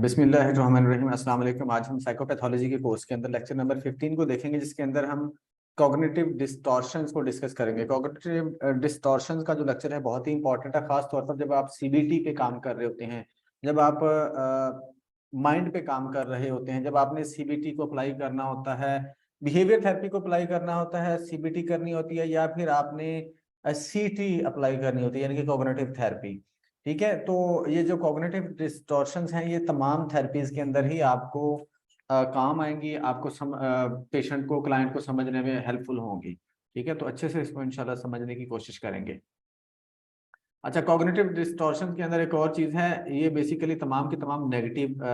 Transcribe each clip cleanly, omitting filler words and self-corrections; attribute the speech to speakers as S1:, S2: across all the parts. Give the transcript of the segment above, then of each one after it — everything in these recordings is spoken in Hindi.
S1: बिस्मिल्लाहिर्रहमानिर्रहीम। अस्सलाम वालेकुम। आज हम साइकोपैथोलॉजी के कोर्स के अंदर लेक्चर नंबर 15 को देखेंगे, जिसके अंदर हम कॉग्निटिव डिस्टॉर्शंस को डिस्कस करेंगे। कॉग्निटिव डिस्टॉर्शंस का जो लेक्चर है बहुत ही इंपॉर्टेंट है, खास तौर पर जब आप सीबीटी पे काम कर रहे होते हैं, जब आप माइंड पे काम कर रहे होते हैं, जब आपने सीबीटी को अप्लाई करना होता है, बिहेवियर थेरेपी को अप्लाई करना होता है, सीबीटी करनी होती है, या फिर आपने सीटी अप्लाई करनी होती है यानी कि कॉग्निटिव थेरेपी। ठीक है, तो ये जो कॉग्निटिव डिस्टॉर्शंस हैं ये तमाम थेरेपीज के अंदर ही आपको काम आएंगी, आपको पेशेंट को, क्लाइंट को समझने में हेल्पफुल होंगी। ठीक है, तो अच्छे से इसको इंशाल्लाह समझने की कोशिश करेंगे। अच्छा, कॉग्निटिव डिस्टॉर्शन के अंदर एक और चीज है, ये बेसिकली तमाम की तमाम नेगेटिव,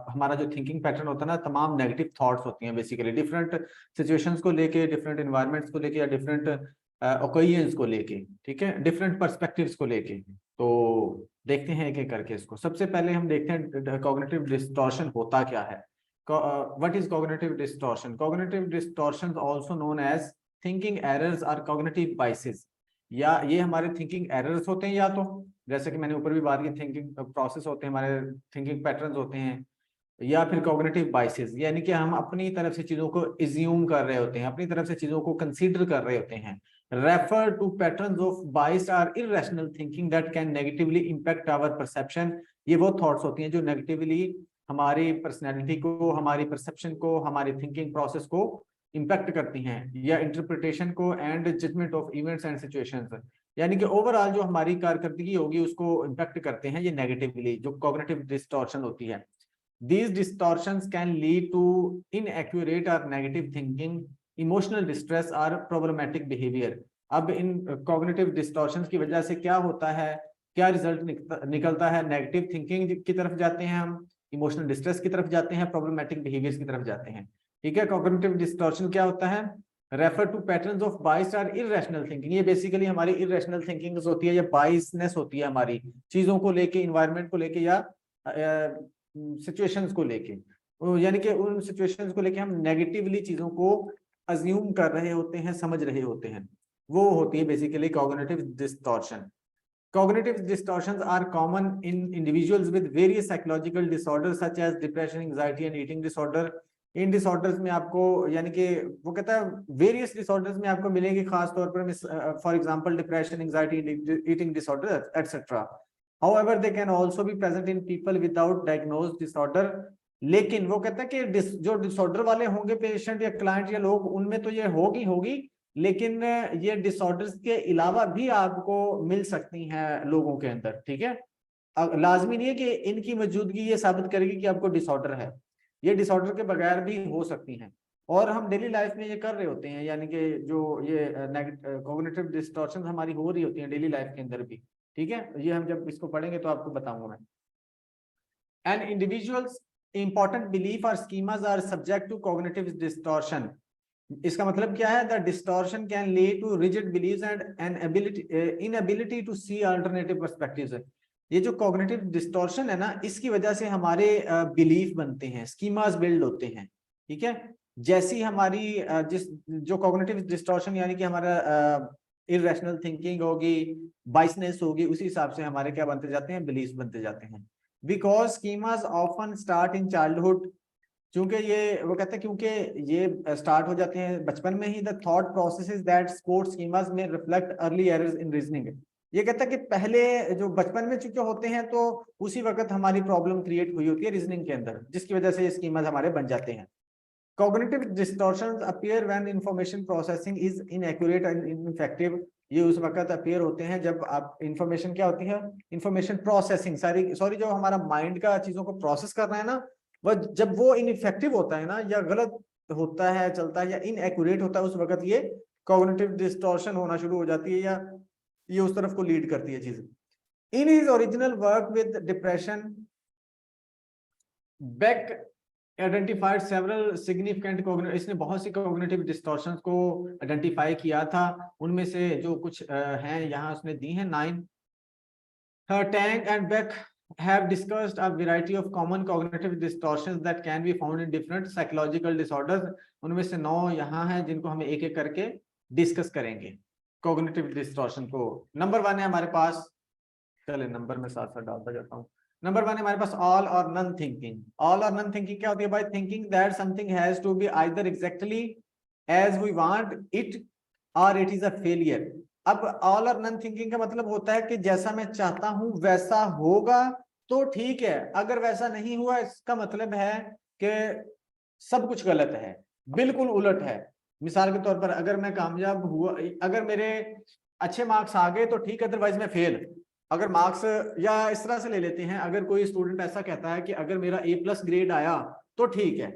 S1: हमारा जो थिंकिंग पैटर्न होता है ना, तमाम नेगेटिव थॉट्स होती हैं बेसिकली, डिफरेंट सिचुएशंस को लेके, डिफरेंट इन्वायरमेंट्स को लेके, या डिफरेंट ओकेजन्स को लेके, ठीक है, डिफरेंट पर्सपेक्टिव्स को लेके। तो देखते हैं एक एक करके इसको। सबसे पहले हम देखते हैं कॉग्निटिव डिस्टॉर्शन होता क्या है। What is cognitive distortion? Cognitive distortion also known as thinking errors और कॉग्निटिव बाइसेस। या ये हमारे थिंकिंग एरर्स होते हैं, या तो जैसे कि मैंने ऊपर भी बात की, थिंकिंग प्रोसेस होते हैं, हमारे थिंकिंग पैटर्न्स होते हैं, या फिर कॉग्निटिव बाइसेस, यानी कि हम अपनी तरफ से चीजों को एज्यूम कर रहे होते हैं, अपनी तरफ से चीजों को कंसीडर कर रहे होते हैं। Refer to patterns of biased और irrational thinking that can negatively impact our perception. ये वो थॉट्स होती हैं जो नेगेटिवली हमारी पर्सनैलिटी को, हमारी परसेप्शन को, हमारी थिंकिंग प्रोसेस को इंपैक्ट करती हैं, या इंटरप्रिटेशन को and judgment of events and situations. यानी कि ओवरऑल जो हमारी कारकर्दगी होगी उसको इंपैक्ट करते हैं ये नेगेटिवली, जो कॉग्निटिव डिस्टॉर्शन होती है। These distortions can lead to inaccurate or negative thinking, emotional distress or problematic behavior। अब इन cognitive distortions की वजह से क्या होता है, क्या रिजल्ट निकलता है? नेगेटिव थिंकिंग की तरफ जाते हैं हम, इमोशनल डिस्ट्रेस की तरफ जाते हैं, प्रॉब्लमेटिक बिहेवियर्स की तरफ जाते हैं। ठीक है, कॉग्निटिव डिस्टॉर्शन क्या होता है? Refer to patterns of biased और इररेशनल थिंकिंग। ये बेसिकली हमारी इररेशनल थिंकिंग होती है, या बाइसनेस होती है हमारी चीजों को लेके, इन्वायरमेंट को लेके, या सिचुएशंस को लेके, यानी कि उन सिचुएशंस को लेके हम नेगेटिवली चीजों को अज्यूम कर रहे होते हैं, समझ रहे होते हैं, वो होती है basically cognitive distortion. Cognitive distortions are common in individuals with various psychological disorders such as depression, anxiety and eating disorder। In disorders में आपको, यानी कि वो कहता है वेरियस डिसऑर्डर्स में आपको मिलेंगे, खास तौर पर for example depression, anxiety, eating disorder etcetera. However, they can also be present in people without diagnosed disorder। लेकिन वो कहता है कि जो डिसऑर्डर वाले होंगे पेशेंट या क्लाइंट या लोग, उनमें तो ये होगी, लेकिन ये डिसऑर्डर्स के अलावा भी आपको मिल सकती हैं लोगों के अंदर। ठीक है, लाजमी नहीं है कि इनकी मौजूदगी ये साबित करेगी कि आपको डिसऑर्डर है, ये डिसऑर्डर के बगैर भी हो सकती हैं, और हम डेली लाइफ में ये कर रहे होते हैं, यानी कि जो ये कॉग्निटिव डिस्टॉर्शन हमारी हो रही होती हैं डेली लाइफ के अंदर भी। ठीक है, ये हम जब इसको पढ़ेंगे तो आपको बताऊंगा मैं। एंड इंडिविजुअल्स इंपॉर्टेंट बिलीफ और schemas are subject to cognitive distortion. इसका मतलब क्या है? The distortion can lead to rigid beliefs and an ability inability to see alternative perspectives. ये जो कॉग्निटिव डिस्टॉर्शन है ना, इसकी वजह से हमारे बिलीफ बनते हैं, स्कीमास बिल्ड होते हैं। ठीक है, जैसी हमारी जो कॉग्निटिव डिस्टॉर्शन यानी कि हमारा इररेशनल थिंकिंग होगी, बाइसनेस होगी, उसी हिसाब से हमारे क्या बनते जाते हैं? बिलीफ बनते जाते हैं। Because schemas often start in childhood. क्योंकि ये वो कहते हैं, क्योंकि ये स्टार्ट हो जाते हैं बचपन में ही। The thought processes that support schemas में reflect early errors in reasoning. ये कहता है कि पहले जो बचपन में चुके होते हैं, तो उसी वक्त हमारी प्रॉब्लम क्रिएट हुई होती है रीजनिंग के अंदर, जिसकी वजह से ये स्कीमास हमारे बन जाते हैं। Cognitive distortions appear when information processing is inaccurate and ineffective। ये उस वक्त अपीयर होते हैं जब आप इंफॉर्मेशन क्या होती है, इंफॉर्मेशन प्रोसेसिंग, सॉरी जो हमारा माइंड का चीजों को प्रोसेस करना है ना, वह जब वो इनइफेक्टिव होता है ना, या गलत होता है, चलता है, या इनएक्यूरेट होता है, उस वक्त ये कॉग्निटिव डिस्टॉर्शन होना शुरू हो जाती है, या ये उस तरफ को लीड करती है चीज। In his original work with depression, Beck identified several significant cognitive, इसने बहुत सी कॉग्निटिव डिस्टॉर्शंस को आइडेंटिफाई किया था। उनमें से जो कुछ हैं यहाँ उसने दी हैं 9। Tang and Beck have discussed a variety of common cognitive distortions that can be found in different psychological disorders। उनमें से 9 यहाँ हैं जिनको हम एक एक करके डिस्कस करेंगे। कॉग्निटिव डिस्टॉर्शन को नंबर 1 है हमारे पास चले नंबर में साथ साथ डालता जाता हूँ। नंबर 1 हमारे पास all or none thinking. All or none thinking क्या होती है भाई? Thinking that something has to be either exactly as we want it or it is a failure. अब ऑल और नन थिंकिंग का मतलब होता है कि जैसा मैं चाहता हूं वैसा होगा तो ठीक है, अगर वैसा नहीं हुआ इसका मतलब है कि सब कुछ गलत है, बिल्कुल उलट है। मिसाल के तौर पर अगर मैं कामयाब हुआ, अगर मेरे अच्छे मार्क्स आ गए तो ठीक है, अदरवाइज मैं फेल। अगर मार्क्स, या इस तरह से ले लेते हैं, अगर कोई स्टूडेंट ऐसा कहता है कि अगर मेरा A+ ग्रेड आया तो ठीक है,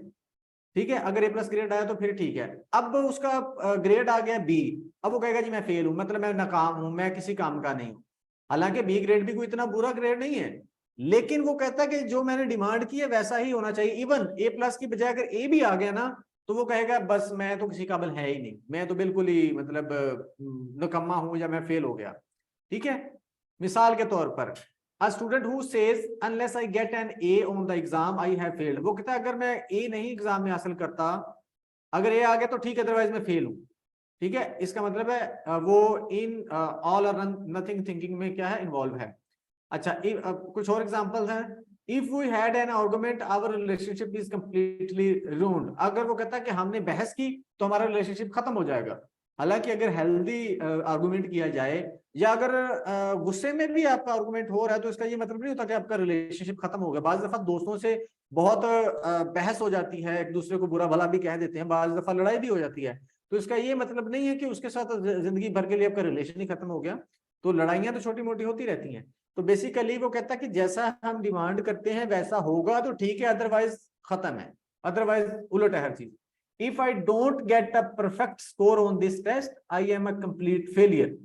S1: ठीक है, अगर A+ ग्रेड आया तो फिर ठीक है। अब उसका ग्रेड आ गया B, अब वो कहेगा जी मैं फेल हूं, मतलब मैं नाकाम हूं, मैं किसी काम का नहीं हूं। हालांकि B ग्रेड भी कोई इतना बुरा ग्रेड नहीं है, लेकिन वो कहता है कि जो मैंने डिमांड की है वैसा ही होना चाहिए। इवन A+ की बजाय अगर A भी आ गया ना तो वो कहेगा बस मैं तो किसी काबिल है ही नहीं, मैं तो बिल्कुल ही मतलब निकम्मा हूं, या मैं फेल हो गया। ठीक है, मिसाल के तौर पर A student who says unless I get an A on the exam I have failed, वो कहता है अगर मैं A नहीं एग्जाम में हासिल करता, अगर A आ गया तो ठीक है, अदरवाइज मैं फेल हूं। ठीक है, इसका मतलब है वो इन ऑल और नथिंग थिंकिंग में क्या है, इन्वॉल्व है। अच्छा, कुछ और एग्जांपल है। If we had an argument our relationship is completely ruined, अगर वो कहता है कि हमने बहस की तो हमारा रिलेशनशिप खत्म हो जाएगा। हालांकि अगर हेल्दी आर्गुमेंट किया जाए, या अगर गुस्से में भी आपका आर्गुमेंट हो रहा है, तो इसका ये मतलब नहीं होता कि आपका रिलेशनशिप खत्म हो गया। बाज दफा दोस्तों से बहुत बहस हो जाती है, एक दूसरे को बुरा भला भी कह देते हैं, बाज दफा लड़ाई भी हो जाती है, तो इसका ये मतलब नहीं है कि उसके साथ जिंदगी भर के लिए आपका रिलेशन ही खत्म हो गया। तो लड़ाइयां तो छोटी मोटी होती रहती हैं। तो बेसिकली वो कहता है कि जैसा हम डिमांड करते हैं वैसा होगा तो ठीक है, अदरवाइज खत्म है, अदरवाइज उलट है हर चीज। If I don't get a perfect score on this test I am a complete failure,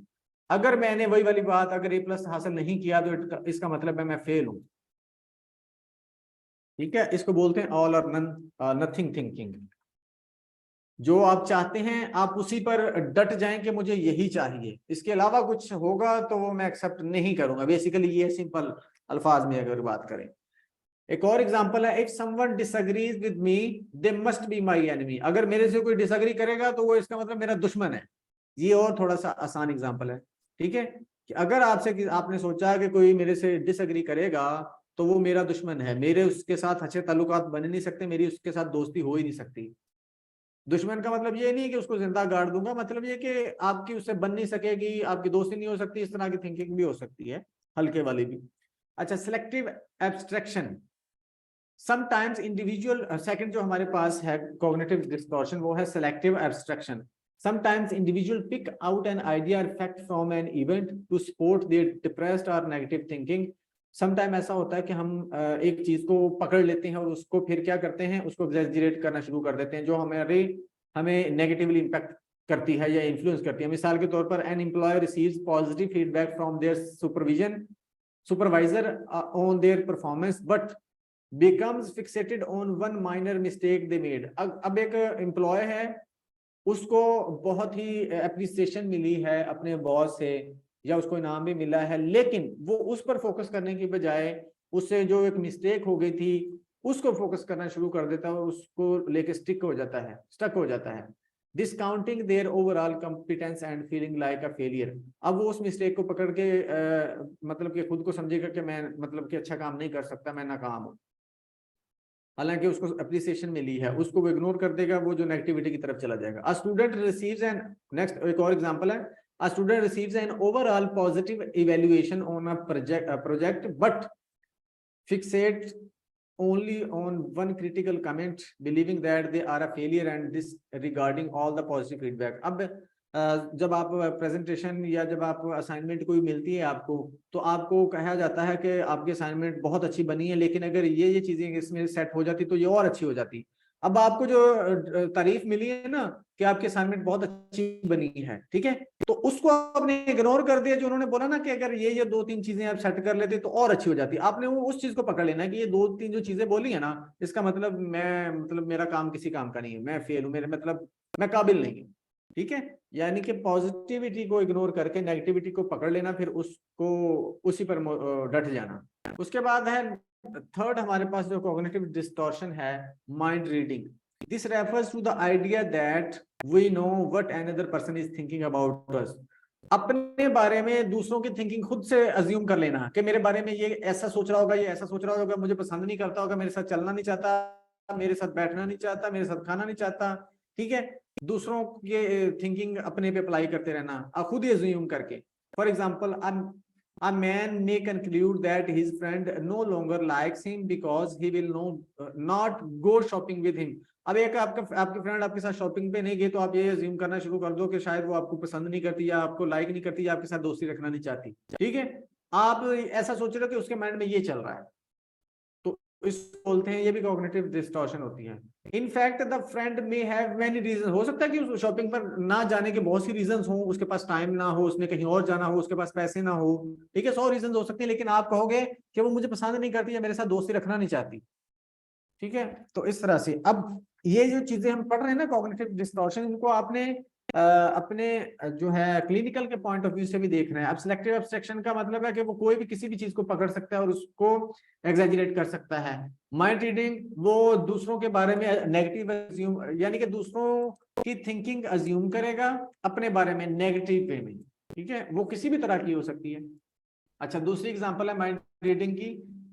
S1: अगर मैंने वही वाली बात, अगर A+ हासिल नहीं किया तो इसका मतलब है मैं फेल हूं। ठीक है, इसको बोलते हैं ऑल और नथिंग थिंकिंग। जो आप चाहते हैं आप उसी पर डट जाएं कि मुझे यही चाहिए, इसके अलावा कुछ होगा तो वो मैं एक्सेप्ट नहीं करूंगा। बेसिकली ये सिंपल अल्फाज में अगर बात करें। एक और एग्जांपल है, if someone disagrees with me they must be my enemy, अगर मेरे से कोई डिसएग्री करेगा तो वो इसका मतलब मेरा दुश्मन है। ये और थोड़ा सा आसान एग्जांपल है। ठीक है, कि अगर आपसे आपने सोचा कि कोई मेरे से डिसएग्री करेगा तो वो मेरा दुश्मन है, मेरे उसके साथ अच्छे ताल्लुकात बन नहीं सकते, मेरी उसके साथ दोस्ती हो ही नहीं सकती। दुश्मन का मतलब ये नहीं है कि उसको जिंदा गाड़ दूंगा, मतलब ये कि आपकी उससे बन नहीं सकेगी, आपकी दोस्ती नहीं हो सकती, इस तरह की थिंकिंग भी हो सकती है, हल्के वाली भी। अच्छा, selective abstraction. Sometimes individual, second जो हमारे पास है कॉग्निटिव डिस्टॉर्शन, वो है selective abstraction. Sometimes individual pick out an idea or fact from an event to support their depressed or negative thinking. Sometime ऐसा होता है कि हम एक चीज को पकड़ लेते हैं और उसको फिर क्या करते हैं, उसको एग्जैजरेट करना शुरू कर देते हैं, जो हमें नेगेटिवली इम्पैक्ट करती है या इन्फ्लुएंस करती है। मिसाल के तौर पर an employer receives positive feedback from their supervisor on their performance but becomes fixated on one minor mistake they made. अब एक एम्प्लॉय है, उसको बहुत ही एप्रिसिएशन मिली है अपने बॉस से, या उसको इनाम भी मिला है, लेकिन वो उस पर फोकस करने की बजाय उससे जो एक मिस्टेक हो गई थी उसको फोकस करना शुरू कर देता है और उसको लेके स्टक हो जाता है discounting their overall competence and feeling like a failure. अब वो उस मिस्टेक को पकड़ के मतलब कि खुद को समझेगा कि मैं मतलब कि अच्छा काम नहीं कर सकता, मैं नाकाम हूँ, हालांकि उसको अप्रिसिएशन मिली है, उसको वो इग्नोर कर देगा, वो जो नेगेटिविटी की तरफ चला जाएगा। A student receives N, next एक और एग्जांपल है, a student receives an overall positive evaluation on a project but Fixit only on one critical comment believing that they are a failure and disregarding all the positive feedback. अब जब आप प्रेजेंटेशन या जब आप असाइनमेंट कोई मिलती है आपको, तो आपको कहा जाता है कि आपकी असाइनमेंट बहुत अच्छी बनी है, लेकिन अगर ये चीजें इसमें सेट हो जाती तो ये और अच्छी हो जाती। अब आपको जो तारीफ मिली है ना कि आपकी असाइनमेंट बहुत अच्छी बनी है, ठीक है, तो उसको आपने इग्नोर कर दिया। जो उन्होंने बोला ना कि अगर ये 2-3 चीजें आप सेट कर लेते तो और अच्छी हो जाती, आपने वो उस चीज को पकड़ लेना कि ये 2-3 जो चीजें बोली है ना, इसका मतलब मेरा काम किसी काम का नहीं है, मैं फेल हूं, मेरे मतलब मैं काबिल नहीं हूँ। ठीक है, यानी कि पॉजिटिविटी को इग्नोर करके नेगेटिविटी को पकड़ लेना, फिर उसको उसी पर डट जाना। उसके बाद है थर्ड हमारे पास जो कॉग्निटिव डिस्टॉर्शन है, mind reading. This refers to the idea that we know what another person is thinking about us. अपने बारे में दूसरों की थिंकिंग खुद से अज्यूम कर लेना कि मेरे बारे में ये ऐसा सोच रहा होगा, ये ऐसा सोच रहा होगा, मुझे पसंद नहीं करता होगा, मेरे साथ चलना नहीं चाहता, मेरे साथ बैठना नहीं चाहता, मेरे साथ खाना नहीं चाहता। ठीक है, दूसरों के थिंकिंग अपने पे अप्लाई करते रहना खुद ही अज्यूम करके। For example, a man may conclude that his friend no longer likes him because he will not go shopping with him। अब एक आपकी फ्रेंड आपके साथ शॉपिंग पे नहीं गई तो आप ये अज्यूम करना शुरू कर दो कि शायद वो आपको पसंद नहीं करती या आपको लाइक नहीं करती या आपके साथ दोस्ती रखना नहीं चाहती। ठीक है, आप ऐसा सोच रहे हो कि उसके माइंड में ये चल रहा है, तो इसको बोलते हैं, ये भी कॉग्निटिव डिस्टॉर्शन होती है। In fact the friend may have many reason, हो सकता है कि उस शॉपिंग पर ना जाने के बहुत सी रीजंस हो, उसके पास टाइम ना हो, उसने कहीं और जाना हो, उसके पास पैसे ना हो। ठीक है, 100 रीजन हो सकते हैं, लेकिन आप कहोगे कि वो मुझे पसंद नहीं करती या मेरे साथ दोस्ती रखना नहीं चाहती। ठीक है, तो इस तरह से अब ये जो चीजें हम पढ़ रहे हैं ना कॉग्निटिव डिस्टॉर्शन, इनको आपने अपने जो है क्लिनिकल के पॉइंट ऑफ व्यू से भी देखना है। अब सिलेक्टिव एब्स्ट्रैक्शन का मतलब है कि वो कोई भी किसी भी चीज को पकड़ सकता है और उसको एग्जैजरेट कर सकता है। माइंड रीडिंग, वो दूसरों के बारे में नेगेटिव अज्यूम, यानी कि दूसरों की थिंकिंग अज्यूम करेगा अपने बारे में नेगेटिव वे में। ठीक है, वो किसी भी तरह की हो सकती है। अच्छा, दूसरी एग्जांपल है माइंड रीडिंग की।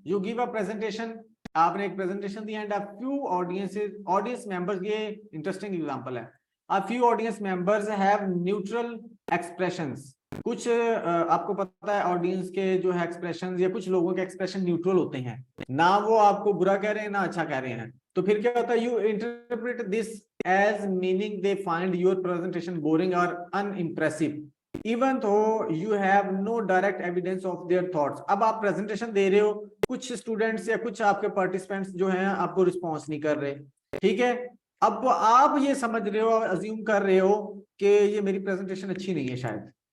S1: यू गिव अ प्रेजेंटेशन, आपने एक प्रेजेंटेशन दिया and a few audience members, ये इंटरेस्टिंग एग्जांपल है। A few audience members have neutral expressions. कुछ आपको पता है ऑडियंस के जो है एक्सप्रेशन, या कुछ लोगों के एक्सप्रेशन न्यूट्रल होते हैं, ना वो आपको बुरा कह रहे हैं ना अच्छा कह रहे हैं। तो फिर क्या होता है, you interpret this as meaning they find your presentation boring और unimpressive even though you have no direct evidence of their thoughts. अब आप प्रेजेंटेशन दे रहे हो, कुछ स्टूडेंट्स या कुछ आपके पार्टिसिपेंट्स जो हैं आपको रिस्पॉन्स नहीं कर रहे। ठीक है, अब आप ये समझ रहे हो, अज्यूम कर रहे हो कि ये मेरी प्रेजेंटेशन अच्छी नहीं है,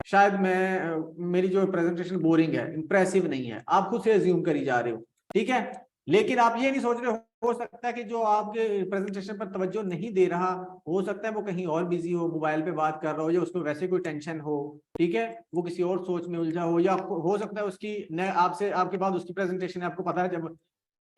S1: शायद मेरी जो प्रेजेंटेशन बोरिंग है, इंप्रेसिव नहीं है, आप खुद से अज्यूम करी जा रहे हो। ठीक है, लेकिन आप ये नहीं सोच रहे हो सकता है कि जो आपके प्रेजेंटेशन पर तवज्जो नहीं दे रहा, हो सकता है वो कहीं और बिजी हो, मोबाइल पे बात कर रहा हो, या उसको वैसे कोई टेंशन हो। ठीक है, वो किसी और सोच में उलझा हो, या हो सकता है उसकी न आपसे आपके बाद उसकी प्रेजेंटेशन है, आपको पता है जब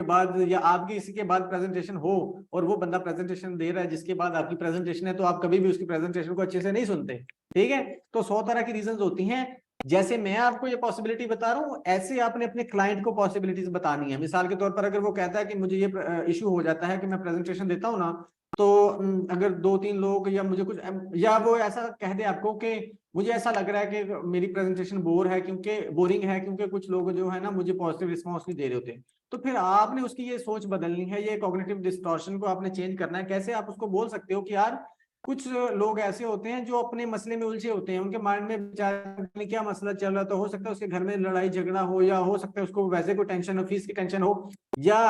S1: के बाद या आपकी इसी के बाद प्रेजेंटेशन हो और वो बंदा प्रेजेंटेशन दे रहा है जिसके बाद आपकी प्रेजेंटेशन है, तो आप कभी भी उसकी प्रेजेंटेशन को अच्छे से नहीं सुनते। ठीक है, तो 100 तरह की रीजंस होती हैं। जैसे मैं आपको ये पॉसिबिलिटी बता रहा हूँ, ऐसे आपने अपने क्लाइंट को पॉसिबिलिटीज बतानी है। मिसाल के तौर पर अगर वो कहता है कि मुझे ये इशू हो जाता है कि मैं प्रेजेंटेशन देता हूँ ना, तो अगर 2-3 लोग या मुझे कुछ, या वो ऐसा कह दे आपको कि मुझे ऐसा लग रहा है कि मेरी प्रेजेंटेशन बोरिंग है क्योंकि कुछ लोग जो है ना मुझे पॉजिटिव रिस्पॉन्स नहीं दे रहे होते, तो फिर आपने उसकी ये सोच बदलनी है, ये कॉग्निटिव डिस्टॉर्शन को आपने चेंज करना है। कैसे आप उसको बोल सकते हो कि यार कुछ लोग ऐसे होते हैं जो अपने मसले में उलझे होते हैं, उनके माइंड में बेचारे क्या मसला चल रहा है, तो हो सकता है उसके घर में लड़ाई झगड़ा हो, या हो सकता है उसको वैसे कोई टेंशन हो, फीस की टेंशन हो, या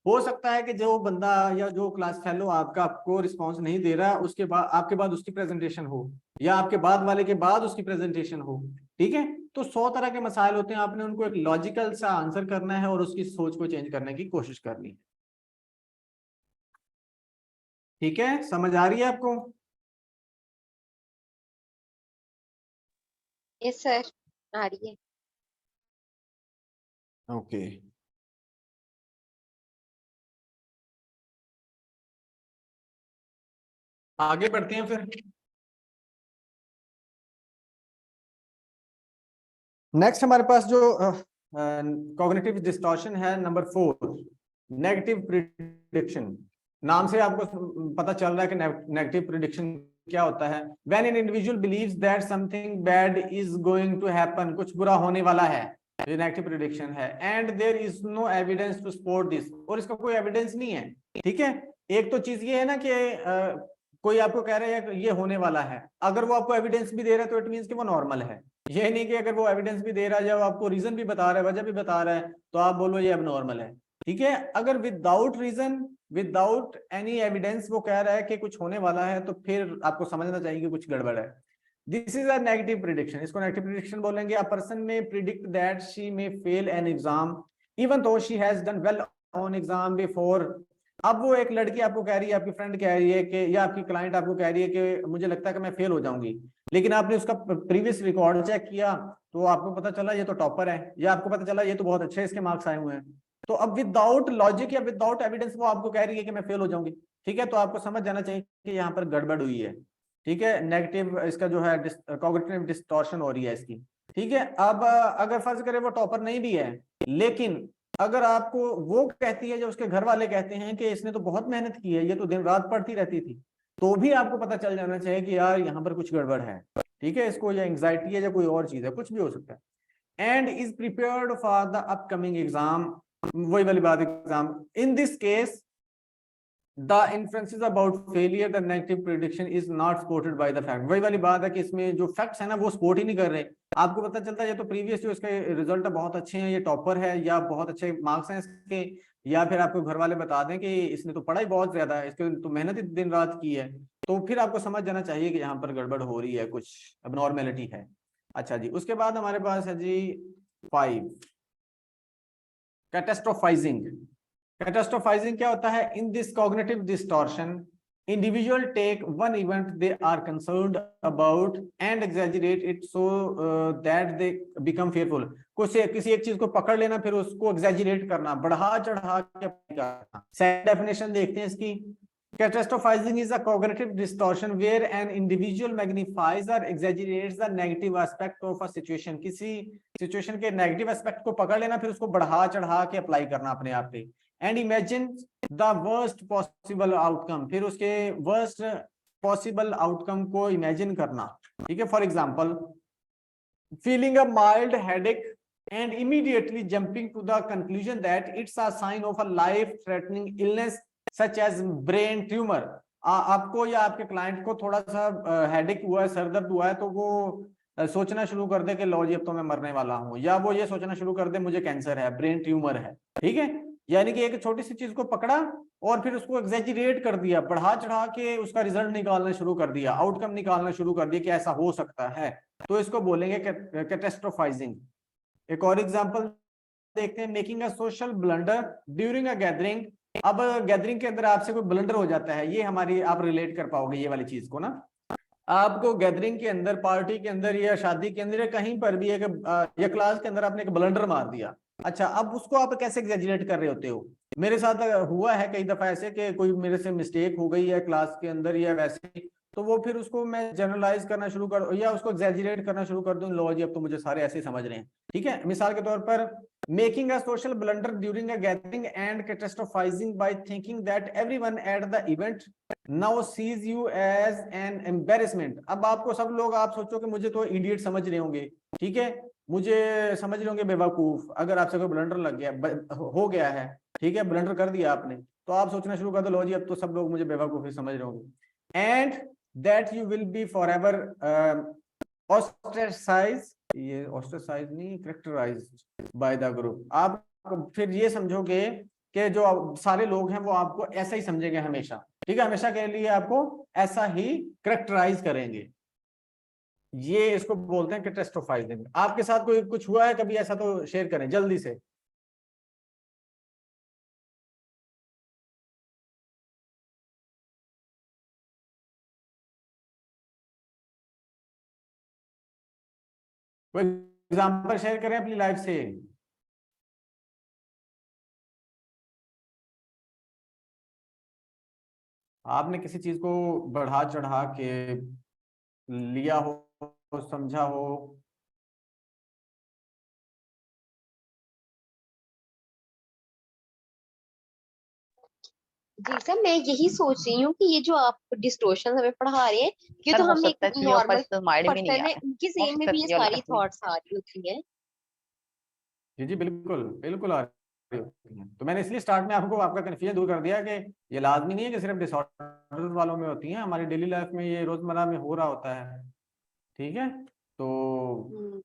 S1: हो सकता है कि जो बंदा या जो क्लास फेलो आपको रिस्पॉन्स नहीं दे रहा, उसके बाद आपके बाद उसकी प्रेजेंटेशन हो, या आपके बाद वाले के बाद उसकी प्रेजेंटेशन हो। ठीक है, तो 100 तरह के मसाइल होते हैं, आपने उनको एक लॉजिकल सा आंसर करना है और उसकी सोच को चेंज करने की कोशिश करनी है। ठीक है, समझ आ रही है आपको?
S2: यस सर, आ रही है।
S1: ओके, आगे बढ़ते हैं फिर। नेक्स्ट हमारे पास जो कॉग्निटिव डिस्टॉर्शन है, नंबर 4, नेगेटिव प्रिडिक्शन। नाम से आपको पता चल रहा है कि नेगेटिव प्रिडिक्शन क्या होता है। When an individual believes that something bad is going to happen, कुछ बुरा होने वाला है, ये नेगेटिव प्रिडिक्शन है। And there is no evidence to support this, और इसका कोई एविडेंस नहीं है। ठीक है, एक तो चीज ये है ना कि कोई आपको कह रहा है ये होने वाला है, अगर वो आपको एविडेंस भी दे रहा है तो इट मीन्स कि वो नॉर्मल है। ये नहीं कि अगर वो एविडेंस भी दे रहा है, जब आपको रीजन भी बता रहा है, वजह भी बता रहा है, तो आप बोलो ये अब नॉर्मल है। ठीक है, अगर without reason, without any evidence वो कह रहा है कि कुछ होने वाला है, तो फिर आपको समझना चाहिए कि कुछ गड़बड़ है। This is a negative prediction, इसको नेगेटिव प्रिडिक्शन बोलेंगे। अ पर्सन में predict that she may fail an exam even though she has done well on exam before. अब वो एक लड़की आपको कह रही है, आपकी फ्रेंड कह रही है कि, या आपकी क्लाइंट आपको कह रही है कि मुझे लगता है कि मैं फेल हो जाऊंगी, लेकिन आपने उसका प्रीवियस रिकॉर्ड चेक किया तो आपको पता चला ये तो टॉपर है, या आपको पता चला ये तो बहुत अच्छे इसके मार्क्स आए हुए हैं। तो अब विदाउट लॉजिक या विदाउट एविडेंस वो आपको कह रही है कि मैं फेल हो जाऊंगी। ठीक है, तो आपको समझ जाना चाहिए कि यहाँ पर गड़बड़ हुई है। ठीक है, नेगेटिव इसका जो है कॉग्निटिव डिस्टॉर्शन हो रही है इसकी। ठीक है, अब अगर फर्ज करें वो टॉपर नहीं भी है, लेकिन अगर आपको वो कहती है, जो उसके घर वाले कहते हैं कि इसने तो बहुत मेहनत की है, ये तो दिन रात पढ़ती रहती थी, तो भी आपको पता चल जाना चाहिए कि यार यहाँ पर कुछ गड़बड़ है। ठीक है, इसको या एंग्जाइटी है या कोई और चीज है, कुछ भी हो सकता है। And is prepared for the upcoming exam, वही वाली बात, exam. In this case the inferences about failure, the negative prediction is not supported by the fact। वही वाली बात है कि इसमें जो फैक्ट्स है ना वो सपोर्ट ही नहीं कर रहे। आपको पता चलता है ये तो प्रीवियस जो इसके रिजल्ट बहुत अच्छे हैं, ये टॉपर है, या बहुत अच्छे मार्क्स हैं इसके, या फिर आपको घर वाले बता दें कि इसने तो पढ़ाई बहुत ज्यादा है, इसके तो मेहनत दिन रात की है, तो फिर आपको समझ जाना चाहिए कि यहाँ पर गड़बड़ हो रही है, कुछ अबनॉर्मेलिटी है। अच्छा जी, उसके बाद हमारे पास है जी 5 कैटास्ट्रोफाइजिंग। कैटास्ट्रोफाइजिंग क्या होता है? In this cognitive distortion individual take one event they are concerned about and exaggerate it so that they become fearful. किसी एक चीज को पकड़ लेना, फिर उसको एग्जैजरेट करना, बढ़ा चढ़ा के करना। सेकंड डेफिनेशन देखते हैं इसकी। Catastrophizing is a cognitive distortion where an individual magnifies or exaggerates the negative aspect of a situation। किसी सिचुएशन के नेगेटिव एस्पेक्ट को पकड़ लेना, फिर उसको बढ़ा चढ़ा के अप्लाई करना अपने आप पे। And imagine the worst possible outcome, फिर उसके वर्स्ट पॉसिबल आउटकम को इमेजिन करना। ठीक है, for example feeling a mild headache and immediately jumping to the conclusion that it's a sign of a life threatening illness such as brain tumor। आपको या आपके क्लाइंट को थोड़ा सा हेडेक हुआ है, सर दर्द हुआ है, तो वो सोचना शुरू कर दे कि लो जी अब तो मैं मरने वाला हूं, या वो ये सोचना शुरू कर दे मुझे कैंसर है, ब्रेन ट्यूमर है। ठीक है, यानी कि एक छोटी सी चीज को पकड़ा और फिर उसको एग्जैजरेट कर दिया, बढ़ा चढ़ा के उसका रिजल्ट निकालना शुरू कर दिया, आउटकम निकालना शुरू कर दिया कि ऐसा हो सकता है, तो इसको बोलेंगे कैटास्ट्रोफाइजिंग। एक और एग्जांपल देखते हैं, making a social blunder during a gathering. अब गैदरिंग के अंदर आपसे कोई ब्लंडर हो जाता है, ये हमारी आप रिलेट कर पाओगे ये वाली चीज को ना। आपको गैदरिंग के अंदर, पार्टी के अंदर या शादी के अंदर या कहीं पर भी या क्लास के अंदर आपने एक ब्लंडर मार दिया। अच्छा, अब उसको आप कैसे एग्जैजरेट कर रहे होते हो? मेरे साथ हुआ है कई दफा ऐसे कि कोई मेरे से मिस्टेक हो गई है क्लास के अंदर या वैसे, तो वो फिर उसको मैं जनरलाइज करना शुरू कर या उसको एग्जैजरेट करना शुरू कर दूं, लो जी अब तो मुझे सारे ऐसे समझ रहे हैं। ठीक है, मिसाल के तौर पर making a social blunder during a gathering and catastrophising by thinking that everyone at the event now sees you as an embarrassment. अब आपको सब लोग, आप सोचो कि मुझे तो इडियट समझ रहे होंगे, ठीक है, मुझे समझ रहे होंगे बेवकूफ, अगर आपसे कोई ब्लंडर लग गया हो गया है, ठीक है, ब्लंडर कर दिया आपने, तो आप सोचना शुरू कर दो लो जी अब तो सब लोग मुझे बेवकूफ ही समझ रहे होंगे। And that you will be forever ostracize, ये ऑस्ट्रेसाइज नहीं, कैरेक्टराइज्ड बाय द ग्रुप। आप फिर ये समझोगे कि जो सारे लोग हैं वो आपको ऐसा ही समझेंगे हमेशा। ठीक है, हमेशा के लिए आपको ऐसा ही कैरेक्टराइज करेंगे। ये इसको बोलते हैं कैटास्ट्रोफाइजिंग। आपके साथ कोई कुछ हुआ है कभी ऐसा, तो शेयर करें जल्दी से। कोई एग्जांपल शेयर करें अपनी लाइफ से। आपने किसी चीज को बढ़ा चढ़ा के लिया हो, समझा हो।
S2: जी सर, मैं यही सोच रही हूँ कि ये जो आप डिस्टोशन हमें पढ़ा रहे हैं, ये
S3: सर
S2: तो
S3: हो
S2: हम एक
S3: सकता है कि your
S2: नॉर्मल
S3: personal mind में नहीं
S2: पर्सन है,
S3: आए,
S2: उनके
S3: हो
S2: जेहन में
S3: सकता
S2: भी
S3: है
S2: ये
S3: कि your
S2: सारी
S3: life में।
S2: थॉट्स आ रही होती हैं।
S1: जी जी बिल्कुल बिल्कुल आ रही होती हैं। तो मैंने इसलिए स्टार्ट में आपको आपका कन्फ्यूजन दूर कर दिया कि ये लाजमी नहीं है कि सिर्फ डिसऑर्डर वालों में होती हैं, हमारी डेली लाइफ में ये रोजमर्रा में हो रहा होता है। ठीक है, तो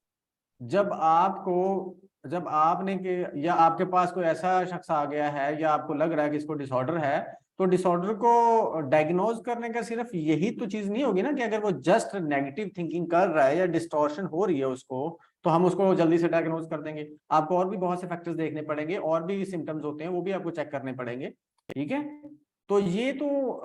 S1: जब आपने के या आपके पास कोई ऐसा शख्स आ गया है या आपको लग रहा है कि इसको डिसऑर्डर है, तो डिसऑर्डर को डायग्नोज करने का सिर्फ यही तो चीज नहीं होगी ना कि अगर वो जस्ट नेगेटिव थिंकिंग कर रहा है या डिस्टॉर्शन हो रही है उसको, तो हम उसको जल्दी से डायग्नोज कर देंगे। आपको और भी बहुत से फैक्टर्स देखने पड़ेंगे, और भी सिम्टम्स होते हैं वो भी आपको चेक करने पड़ेंगे। ठीक है, तो ये तो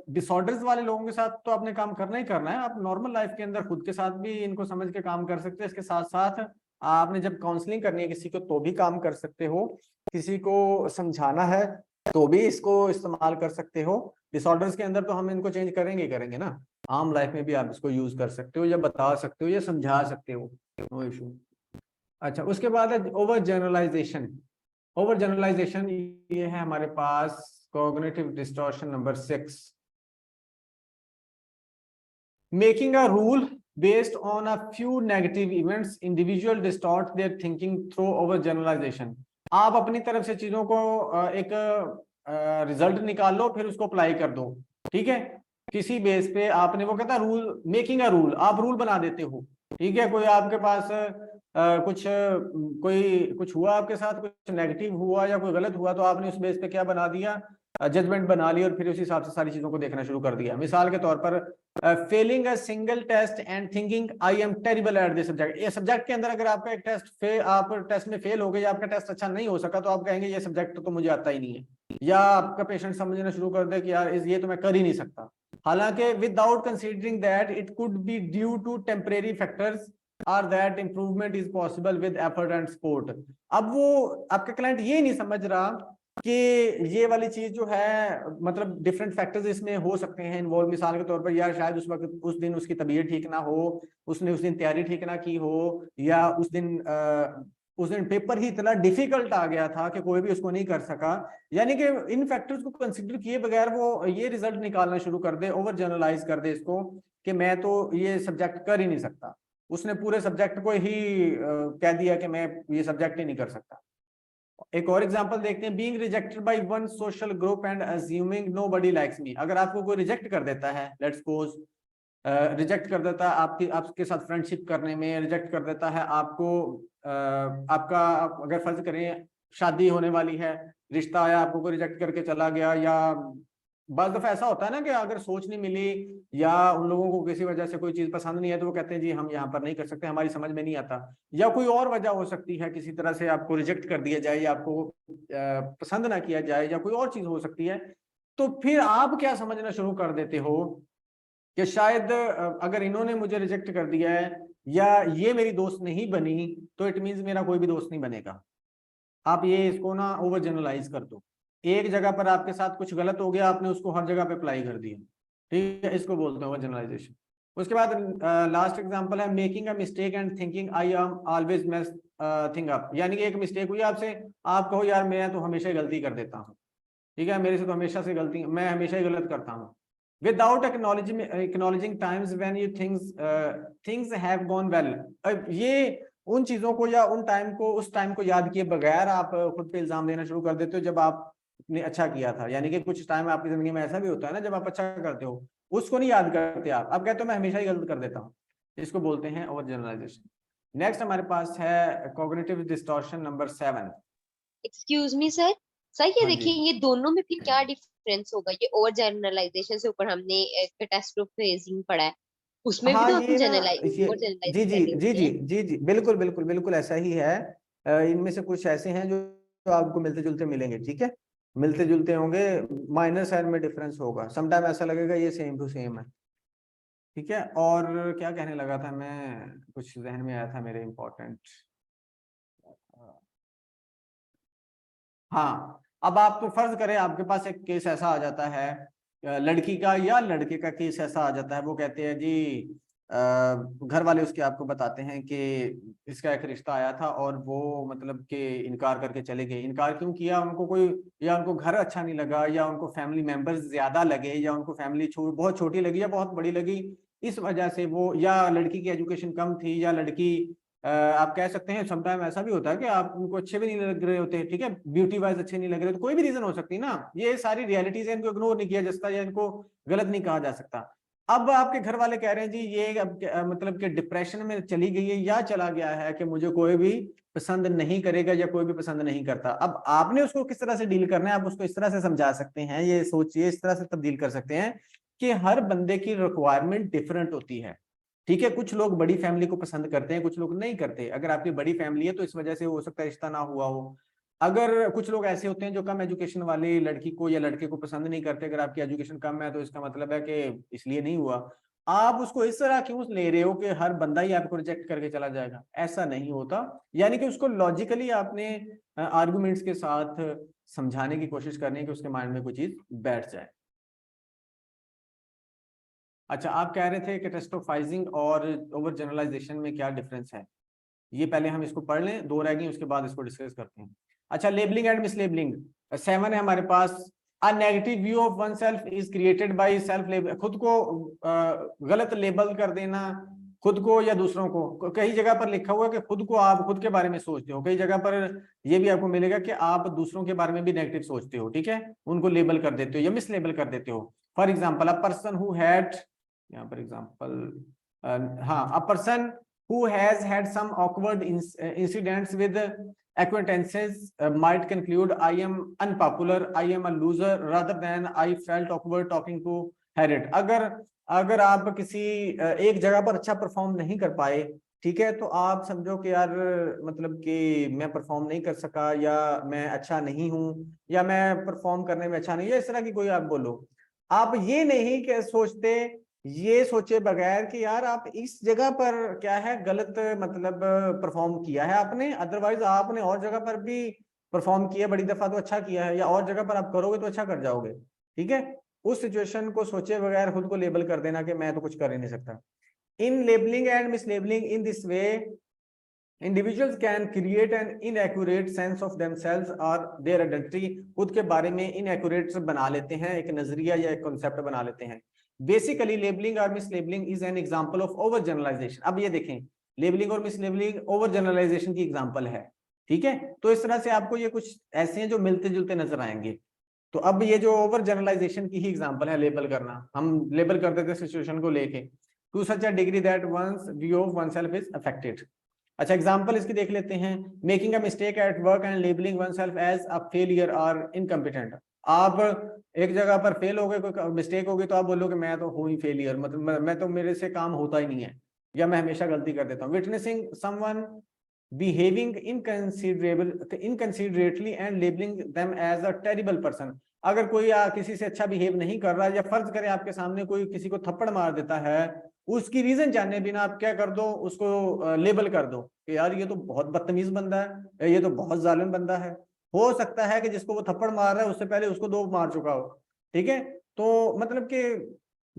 S1: डिसऑर्डर्स वाले लोगों के साथ तो आपने काम करना ही करना है। आप नॉर्मल लाइफ के अंदर खुद के साथ भी इनको समझ के काम कर सकते हैं। इसके साथ साथ आपने जब काउंसलिंग करनी है किसी को तो भी काम कर सकते हो, किसी को समझाना है तो भी इसको इस्तेमाल कर सकते हो। डिसऑर्डर्स के अंदर तो हम इनको चेंज करेंगे ही करेंगे ना। आम लाइफ में भी आप इसको यूज कर सकते हो या बता सकते हो या समझा सकते हो, नो इशू। अच्छा, उसके बाद है ओवर जनरलाइजेशन। ओवर जनरलाइजेशन ये है हमारे पास cognitive distortion number 6। Making a rule based on a few negative events, individual distort their thinking through over generalization। आप अपनी तरफ से चीजों को एक रिजल्ट निकाल लो, फिर उसको अप्लाई कर दो, ठीक है। किसी बेस पे आपने, वो कहता है रूल, मेकिंग अ रूल, आप रूल बना देते हो, ठीक है। कोई आपके पास कुछ हुआ आपके साथ, कुछ नेगेटिव हुआ या कोई गलत हुआ, तो आपने उस बेस पे क्या बना दिया, जजमेंट बना ली, और फिर उस हिसाब से सारी चीजों को देखना शुरू कर दिया। मिसाल के तौर पर failing a single test and thinking I am terrible at this subject. ये सब्जेक्ट के अंदर अगर आपका एक टेस्ट आप टेस्ट में फेल हो गए या आपका टेस्ट अच्छा नहीं हो सका, तो आप कहेंगे ये सब्जेक्ट तो मुझे आता ही नहीं है, या आपका पेशेंट समझना शुरू कर दे कि यार ये तो मैं कर ही नहीं सकता। हालांकि without considering that it could be due to temporary factors और that improvement is possible with effort and support. अब वो आपका क्लाइंट ये नहीं समझ रहा कि ये वाली चीज जो है, मतलब डिफरेंट फैक्टर्स इसमें हो सकते हैं इन्वॉल्व। मिसाल के तौर पर यार शायद उस वक्त उस दिन उसकी तबीयत ठीक ना हो, उसने उस दिन तैयारी ठीक ना की हो, या उस दिन पेपर ही इतना डिफिकल्ट आ गया था कि कोई भी उसको नहीं कर सका। यानी कि इन फैक्टर्स को कंसिडर किए बगैर वो ये रिजल्ट निकालना शुरू कर दे, ओवर जनरलाइज कर दे इसको, कि मैं तो ये सब्जेक्ट कर ही नहीं सकता। उसने पूरे सब्जेक्ट को ही कह दिया कि मैं ये सब्जेक्ट ही नहीं कर सकता। एक और एग्जांपल देखते हैं, being rejected by one social group and assuming nobody likes me. अगर आपको कोई रिजेक्ट कर देता है, लेट्स सपोज रिजेक्ट कर देता है आपके साथ फ्रेंडशिप करने में, रिजेक्ट कर देता है आपको, आपका अगर फर्ज करें शादी होने वाली है, रिश्ता आया, आपको कोई रिजेक्ट करके चला गया, या बाज़ दफा ऐसा होता है ना कि अगर सोच नहीं मिली या उन लोगों को किसी वजह से कोई चीज पसंद नहीं है, तो वो कहते हैं जी हम यहाँ पर नहीं कर सकते, हमारी समझ में नहीं आता, या कोई और वजह हो सकती है, किसी तरह से आपको रिजेक्ट कर दिया जाए या आपको पसंद ना किया जाए, या कोई और चीज हो सकती है। तो फिर आप क्या समझना शुरू कर देते हो कि शायद अगर इन्होंने मुझे रिजेक्ट कर दिया है या ये मेरी दोस्त नहीं बनी, तो इट मीन्स मेरा कोई भी दोस्त नहीं बनेगा। आप ये इसको ना ओवर जनरलाइज कर दो। एक जगह पर आपके साथ कुछ गलत हो गया, आपने उसको हर जगह पे अप्लाई कर दिया, ठीक है, इसको बोलते हैं ओवर जनरलाइजेशन। उसके बाद लास्ट एग्जांपल है making a mistake and thinking I am always mess thing up. यानी कि एक मिस्टेक हुई आपसे, आप कहो यार मैं तो हमेशा ही गलती कर देता हूँ, ठीक है, मेरे से तो हमेशा से गलती, मैं हमेशा ही गलत करता हूँ। Without acknowledging times when you things have gone well. अब ये उन चीजों को या उन टाइम को, उस टाइम को याद किए बगैर आप खुद पे इल्जाम देना शुरू कर देते हो जब आपने अच्छा किया था। यानी कि कुछ टाइम आपकी जिंदगी में ऐसा भी होता है ना, जब आप अच्छा करते हो उसको नहीं याद करते, आप कहते हो मैं हमेशा ही गलत कर देता हूँ। इसको बोलते हैं ओवर जनरलाइजेशन। नेक्स्ट हमारे पास है cognitive distortion number 7।
S2: Excuse me sir. Sir ये
S1: हाँ जी,
S2: देखिए, ये दोनों में फिर क्या डिफरेंस होगा? ये ओवर जनरलाइजेशन से ऊपर हमने कैटास्ट्रोफिज्म पढ़ा है, उसमें भी
S1: हाँ
S2: तो हम
S1: ये ना,
S2: जनरलाइज
S1: ये
S2: ओवर जनरलाइज
S1: जी
S2: कर
S1: जी
S2: रहे
S1: जी
S2: होते
S1: जी
S2: हैं।
S1: जी जी बिल्कुल बिल्कुल बिल्कुल ऐसा ही है। इनमें से कुछ ऐसे हैं जो आपको मिलते जुलते मिलेंगे, ठीक है, मिलते जुलते होंगे, माइनर साइड में डिफरेंस होगा, समटाइम ऐसा लगेगा ये सेम टू सेम है, ठीक है। और क्या कहने लगा था मैं, कुछ जहन में आया था मेरे इम्पोर्टेंट। हाँ, अब आप तो फर्ज करें आपके पास एक केस ऐसा आ जाता है, लड़की का या लड़के का केस ऐसा आ जाता है, वो कहते हैं जी घर वाले उसके आपको बताते हैं कि इसका एक रिश्ता आया था और वो मतलब कि इनकार करके चले गए। इनकार क्यों किया? उनको कोई, या उनको घर अच्छा नहीं लगा, या उनको फैमिली मेंबर्स ज्यादा लगे, या उनको फैमिली बहुत छोटी लगी या बहुत बड़ी लगी, इस वजह से वो, या लड़की की एजुकेशन कम थी, या लड़की आप कह सकते हैं समटाइम ऐसा भी होता है कि आप उनको अच्छे भी नहीं लग रहे होते, ठीक है, ब्यूटी वाइज अच्छे नहीं लग रहे, तो कोई भी रीजन हो सकती है ना। ये सारी रियलिटीज है, इनको इग्नोर नहीं किया जा सकता या इनको गलत नहीं कहा जा सकता। अब आपके घर वाले कह रहे हैं जी ये अब मतलब कि डिप्रेशन में चली गई है या चला गया है कि मुझे कोई भी पसंद नहीं करेगा या कोई भी पसंद नहीं करता। अब आपने उसको किस तरह से डील करना है, आप उसको इस तरह से समझा सकते हैं, ये सोचिए इस तरह से तब्दील कर सकते हैं कि हर बंदे की रिक्वायरमेंट डिफरेंट होती है, ठीक है। कुछ लोग बड़ी फैमिली को पसंद करते हैं, कुछ लोग नहीं करते। अगर आपकी बड़ी फैमिली है तो इस वजह से हो सकता है रिश्ता ना हुआ हो। अगर कुछ लोग ऐसे होते हैं जो कम एजुकेशन वाली लड़की को या लड़के को पसंद नहीं करते, अगर आपकी एजुकेशन कम है तो इसका मतलब है कि इसलिए नहीं हुआ। आप उसको इस तरह क्यों ले रहे हो कि हर बंदा ही आपको रिजेक्ट करके चला जाएगा? ऐसा नहीं होता। यानी कि उसको लॉजिकली आपने आर्गुमेंट्स के साथ समझाने की कोशिश करनी है कि उसके माइंड में कोई चीज बैठ जाए। अच्छा, आप कह रहे थे कैटास्ट्रोफाइजिंग और ओवर जनरलाइजेशन में क्या डिफरेंस है, ये पहले हम इसको पढ़ लें, 2 रह गई, उसके बाद इसको डिस्कस करते हैं। अच्छा, लेबलिंग एंड मिसलेबलिंग 7 है हमारे पास। A negative view of one self is created by self label, खुद को गलत लेबल कर देना, खुद को या दूसरों को। कई जगह पर लिखा हुआ है कि खुद को आप खुद के बारे में सोचते हो, कई जगह पर ये भी आपको मिलेगा कि आप दूसरों के बारे में भी नेगेटिव सोचते हो, ठीक है, उनको लेबल कर देते हो या मिस लेबल कर देते हो। For example a person who had, यहाँ पर एग्जाम्पल, हाँ, a person who has had some awkward incidents with acquaintances might conclude I am unpopular, I am a loser rather than I felt awkward talking to Harriet। अगर आप किसी एक जगह पर अच्छा परफॉर्म नहीं कर पाए, ठीक है, तो आप समझो कि यार मतलब कि मैं परफॉर्म नहीं कर सका, या मैं अच्छा नहीं हूं, या मैं परफॉर्म करने में अच्छा नहीं, या इस तरह की कोई आप बोलो। आप ये नहीं कि सोचते, ये सोचे बगैर कि यार आप इस जगह पर क्या है गलत मतलब परफॉर्म किया है आपने, अदरवाइज आपने और जगह पर भी परफॉर्म किया, बड़ी दफा तो अच्छा किया है, या और जगह पर आप करोगे तो अच्छा कर जाओगे, ठीक है। उस सिचुएशन को सोचे बगैर खुद को लेबल कर देना कि मैं तो कुछ कर ही नहीं सकता। In labeling and mislabeling in this way individuals can create an inaccurate sense of themselves or their identity। खुद के बारे में inaccurate बना लेते हैं, एक नजरिया या एक कॉन्सेप्ट बना लेते हैं। बेसिकली लेबलिंग और mislabeling is an example of overgeneralization. अब ये देखें, लेबलिंग और मिसलेबलिंग ओवर जनरलाइजेशन की एग्जांपल है, ठीक है। तो इस तरह से आपको ये कुछ ऐसे हैं जो मिलते जुलते नजर आएंगे। तो अब ये जो ओवर जनरलाइजेशन की ही एग्जांपल है लेबल करना, हम लेबल कर देते सिचुएशन को लेके, to such a degree that one's view of one self is affected. अच्छा, एग्जांपल इसकी देख लेते हैं। Making a mistake at work and labeling one self as a failure or incompetent. आप एक जगह पर फेल हो गए, कोई मिस्टेक होगी, तो आप बोलोगे मैं तो हूँ ही फेलियर, मतलब मैं तो, मेरे से काम होता ही नहीं है, या मैं हमेशा गलती कर देता हूँ। Witnessing someone behaving inconsiderately and labeling them as a terrible person. अगर कोई किसी से अच्छा बिहेव नहीं कर रहा, या फर्ज करें आपके सामने कोई किसी को थप्पड़ मार देता है, उसकी रीजन जाने बिना आप क्या कर दो, उसको लेबल कर दो कि यार ये तो बहुत बदतमीज बंदा है, ये तो बहुत जालिम बंदा है। हो सकता है कि जिसको वो थप्पड़ मार रहा है उससे पहले उसको 2 मार चुका हो, ठीक है। तो मतलब कि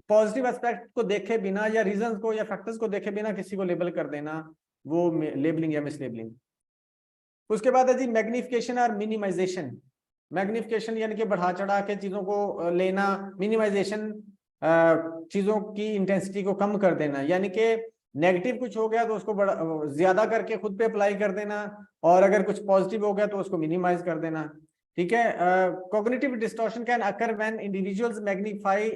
S1: पॉजिटिव एस्पेक्ट को देखे बिना, या रीजंस को या फैक्टर्स को देखे बिना किसी को लेबल कर देना, वो लेबलिंग या मिसलेबलिंग। उसके बाद है जी मैग्निफिकेशन और मिनिमाइजेशन। मैग्निफिकेशन यानी कि बढ़ा चढ़ा के चीजों को लेना, मिनिमाइजेशन चीजों की इंटेंसिटी को कम कर देना, यानी कि नेगेटिव कुछ हो गया तो उसको बड़ा ज्यादा करके खुद पे अप्लाई कर देना, और अगर कुछ पॉजिटिव हो गया तो उसको मिनिमाइज कर देना, ठीक है। Cognitive distortion can occur when individuals magnify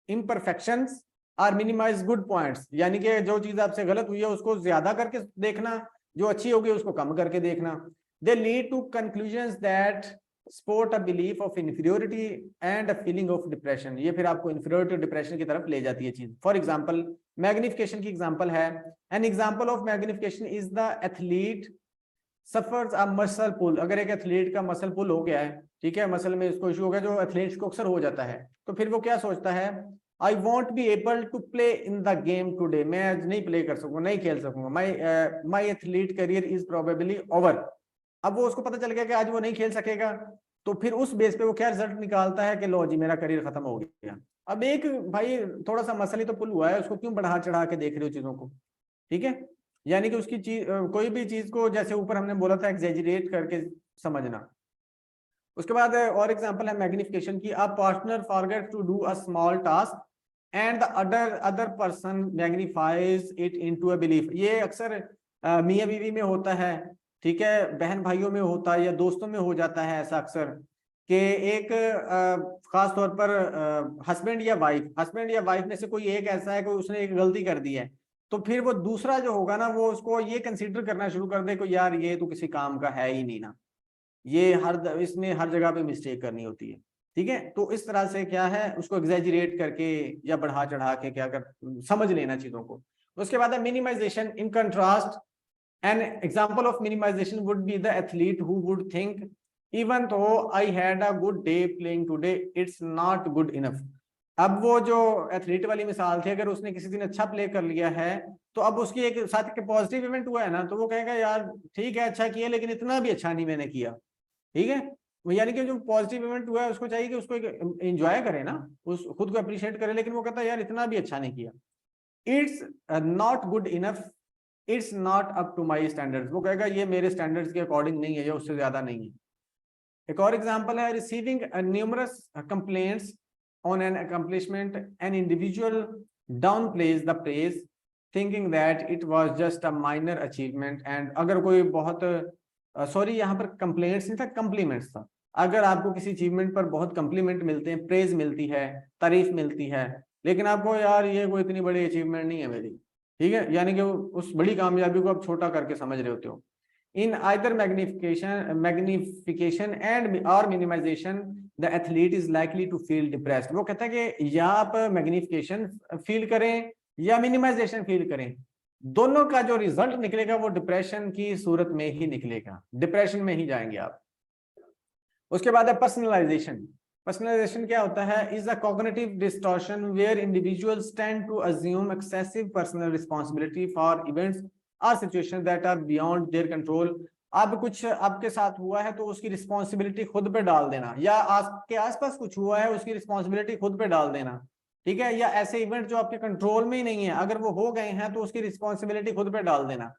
S1: imperfections और मिनिमाइज गुड पॉइंट्स, यानी कि जो चीज आपसे गलत हुई है उसको ज्यादा करके देखना, जो अच्छी होगी उसको कम करके देखना। They lead to conclusions that support a belief of inferiority and a feeling of depression. ये फिर आपको इंफीरियोरिटी और डिप्रेशन की तरफ ले जाती है चीज। फॉर एग्जांपल मैग्निफिकेशन की एग्जांपल है, an example of magnification is the athlete suffers a muscle pull. अगर एक एथलीट का मसल पुल हो गया है, ठीक है, मसल में इसको इशू हो गया, जो एथलीट्स को अक्सर हो जाता है, तो फिर वो क्या सोचता है, I won't be able to play in the game today. मैं आज नहीं प्ले कर सकूंगा, नहीं खेल सकूंगा, my athlete career is probably over. अब वो उसको पता चल गया कि आज वो नहीं खेल सकेगा, तो फिर उस बेस पे वो क्या रिजल्ट निकालता है कि लो जी मेरा करियर खत्म हो गया। अब एक भाई थोड़ा सा मसल ही तो पुल हुआ है, उसको क्यों बढ़ा चढ़ा के देख रहे हो चीजों को, ठीक है। यानी कि उसकी चीज, कोई भी चीज को जैसे ऊपर हमने बोला था एग्जेजरेट करके समझना। उसके बाद और एग्जांपल है मैग्निफिकेशन की, a partner forget to do a small task and the other person magnifies it into a belief. ये अक्सर मियां बीवी में होता है, ठीक है, बहन भाइयों में होता है, या दोस्तों में हो जाता है ऐसा अक्सर, कि एक खास तौर पर हस्बैंड या वाइफ में से कोई एक ऐसा है, कोई उसने एक गलती कर दी है, तो फिर वो दूसरा जो होगा ना, वो उसको ये कंसीडर करना शुरू कर दे को यार ये तो किसी काम का है ही नहीं ना, ये इसने हर जगह पे मिस्टेक करनी होती है, ठीक है। तो इस तरह से क्या है, उसको एग्जैजरेट करके या बढ़ा चढ़ा के क्या कर समझ लेना चीजों को। उसके बाद है minimization. In contrast an example of minimization would be the athlete who would think even though I had a good day playing today it's not good enough. अब वो जो एथलीट वाली मिसाल थी, अगर उसने किसी दिन अच्छा प्ले कर लिया है, तो अब उसकी एक साथ के पॉजिटिव इवेंट हुआ है ना, तो वो कहेगा यार ठीक है अच्छा किया, लेकिन इतना भी अच्छा नहीं मैंने किया, ठीक है। यानी कि जो पॉजिटिव इवेंट हुआ है उसको चाहिए कि उसको एंजॉय करे ना, उस खुद को अप्रिशिएट करे, लेकिन वो कहता है यार इतना भी अच्छा नहीं किया, it's not good enough, it's not up to my standards, वो कहेगा ये मेरे स्टैंडर्ड्स के अकॉर्डिंग नहीं है या उससे ज्यादा नहीं है। एक और एग्जांपल है receiving numerous complaints on an accomplishment, an individual down plays the praise thinking that it was just a minor achievement, and अगर कोई बहुत सॉरी यहाँ पर कंप्लेंट्स नहीं था, कम्प्लीमेंट्स था, अगर आपको किसी अचीवमेंट पर बहुत कम्प्लीमेंट मिलते हैं, प्रेज मिलती है, तारीफ मिलती है, लेकिन आपको यार ये कोई इतनी बड़ी अचीवमेंट नहीं है मेरी, ठीक है, यानी कि उस बड़ी कामयाबी को आप छोटा करके समझ रहे होते हो। In either magnification and or minimization, the athlete is likely to feel depressed. वो कहता है कि या आप मैग्निफिकेशन फील करें या मिनिमाइजेशन फील करें, दोनों का जो रिजल्ट निकलेगा वो डिप्रेशन की सूरत में ही निकलेगा, डिप्रेशन में ही जाएंगे आप। उसके बाद है पर्सनलाइजेशन। पर्सनलाइजेशन क्या होता है? Is a cognitive distortion where individuals tend to assume excessive personal responsibility for events और situation that are beyond their control. अब कुछ आपके साथ हुआ है तो उसकी रिस्पॉन्सिबिलिटी खुद पे डाल देना, या आपके आसपास कुछ हुआ है उसकी रिस्पॉन्सिबिलिटी खुद पे डाल देना, ठीक है, या ऐसे इवेंट जो आपके कंट्रोल में ही नहीं है अगर वो हो गए हैं तो उसकी रिस्पॉन्सिबिलिटी खुद पे डाल देना।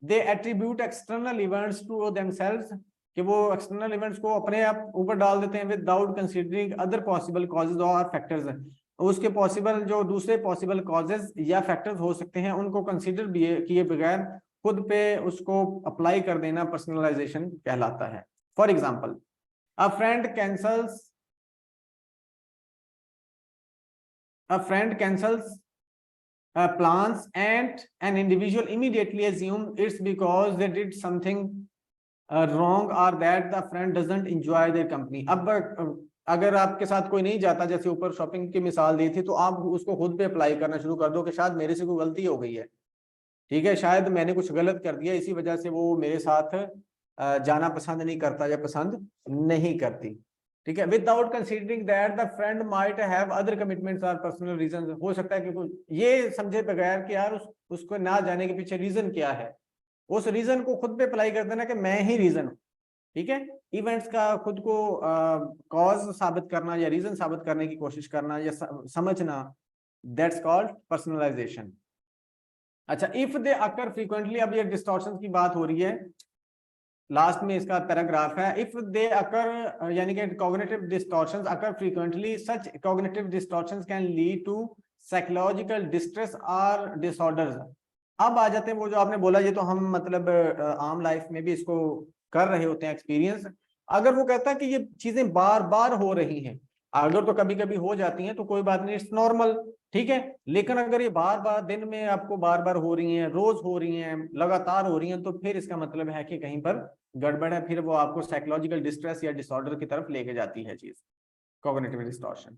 S1: They attribute external events to themselves, कि वो एक्सटर्नल इवेंट्स को अपने आप ऊपर डाल देते हैं without considering other possible causes और फैक्टर्स, उसके पॉसिबल जो दूसरे पॉसिबल कॉजेज या फैक्टर्स हो सकते हैं उनको कंसीडर किए बगैर खुद पे उसको अप्लाई कर देना पर्सनलाइजेशन कहलाता है। For example, a friend cancels plans and an individual immediately assume it's because they did something wrong or that the friend doesn't enjoy their company। अब अगर आपके साथ कोई नहीं जाता, जैसे ऊपर शॉपिंग की मिसाल दी थी, तो आप उसको खुद पे अप्लाई करना शुरू कर दो कि शायद मेरे से कोई गलती हो गई है, ठीक है, शायद मैंने कुछ गलत कर दिया, इसी वजह से वो मेरे साथ जाना पसंद नहीं करता या पसंद नहीं करती, ठीक है, without considering that the friend might have other commitments और पर्सनल रीजंस। हो सकता है कि ये समझे बगैर कि यार उसको ना जाने के पीछे रीजन क्या है, उस रीजन को खुद पे अप्लाई कर देना कि मैं ही रीजन हूँ, ठीक है, इवेंट्स का खुद को कॉज साबित करना या रीजन साबित करने की कोशिश करना या समझना, दैट्स कॉल्ड पर्सनलाइजेशन। अच्छा, इफ दे अकर फ्रीक्वेंटली, अब ये डिस्टॉर्शन की बात हो रही है, लास्ट में इसका पैराग्राफ है, इफ दे अकर यानी कि cognitive distortions occur frequently, such cognitive distortions can lead to psychological distress और डिसऑर्डर्स। अब आ जाते हैं वो जो आपने बोला, ये तो हम मतलब आम लाइफ में भी इसको कर रहे होते हैं एक्सपीरियंस। अगर वो कहता है कि ये चीजें बार बार हो रही हैं, अगर तो कभी कभी हो जाती हैं तो कोई बात नहीं, इट्स नॉर्मल, ठीक है, लेकिन अगर ये बार बार दिन में आपको बार बार हो रही हैं, रोज हो रही हैं, लगातार हो रही हैं, तो फिर इसका मतलब है कि कहीं पर गड़बड़ है, फिर वो आपको साइकोलॉजिकल डिस्ट्रेस या डिसऑर्डर की तरफ लेके जाती है चीज, cognitive distortion.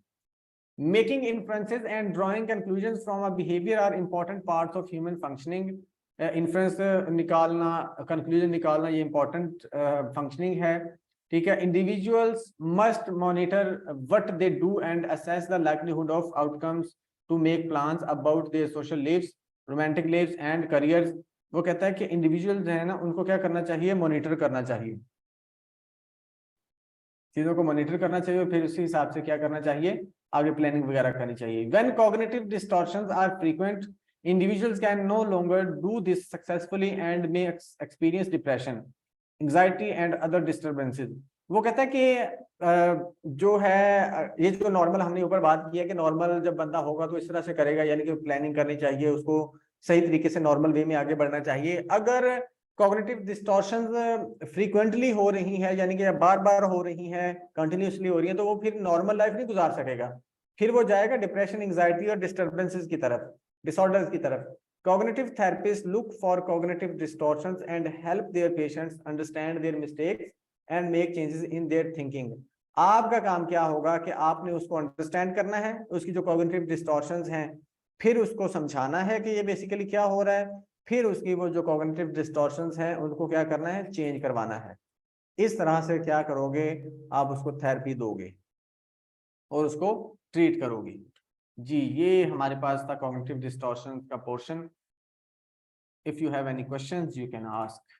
S1: Making inferences and drawing conclusions from a behavior are important parts of human functioning। inference निकालना, conclusion निकालना, ये important functioning है, ठीक है। Individuals must monitor what they do and assess the likelihood of outcomes to make plans about their social lives, romantic lives and careers। वो कहता है कि individuals है ना, उनको क्या करना चाहिए? मॉनिटर करना चाहिए, चीजों को मॉनिटर करना चाहिए, फिर उसी हिसाब से क्या करना चाहिए, आगे प्लानिंग वगैरह करनी चाहिए। When cognitive distortions are frequent, individuals can no longer do this successfully and may experience depression, anxiety and other disturbances। वो कहता है कि जो है ये जो नॉर्मल हमने ऊपर बात की है कि नॉर्मल जब बंदा होगा तो इस तरह से करेगा, यानी कि प्लानिंग करनी चाहिए, उसको सही तरीके से नॉर्मल वे में आगे बढ़ना चाहिए। अगर कॉग्निटिव डिस्टॉर्शंस फ्रीक्वेंटली हो रही है, यानी कि बार बार हो रही हैं, कंटिन्यूसली हो रही हैं, तो वो फिर नॉर्मल लाइफ नहीं गुजार सकेगा, फिर वो जाएगा डिप्रेशन, एंजाइटी और डिस्टर्बेंसेस की तरफ, डिसऑर्डर्स की तरफ। Cognitive therapists look for cognitive distortions and help their patients understand their mistakes and make changes in their thinking। आपका काम क्या होगा कि आपने उसको अंडरस्टैंड करना है, उसकी जो कॉग्निटिव डिस्टॉर्शंस हैं, फिर उसको समझाना है कि ये बेसिकली क्या हो रहा है, फिर उसकी वो जो कॉग्निटिव डिस्टॉर्शंस हैं उनको क्या करना है, चेंज करवाना है। इस तरह से क्या करोगे, आप उसको थेरेपी दोगे और उसको ट्रीट करोगे। जी, ये हमारे पास था कॉग्निटिव डिस्टॉर्शन का portion. If you have any questions you can ask.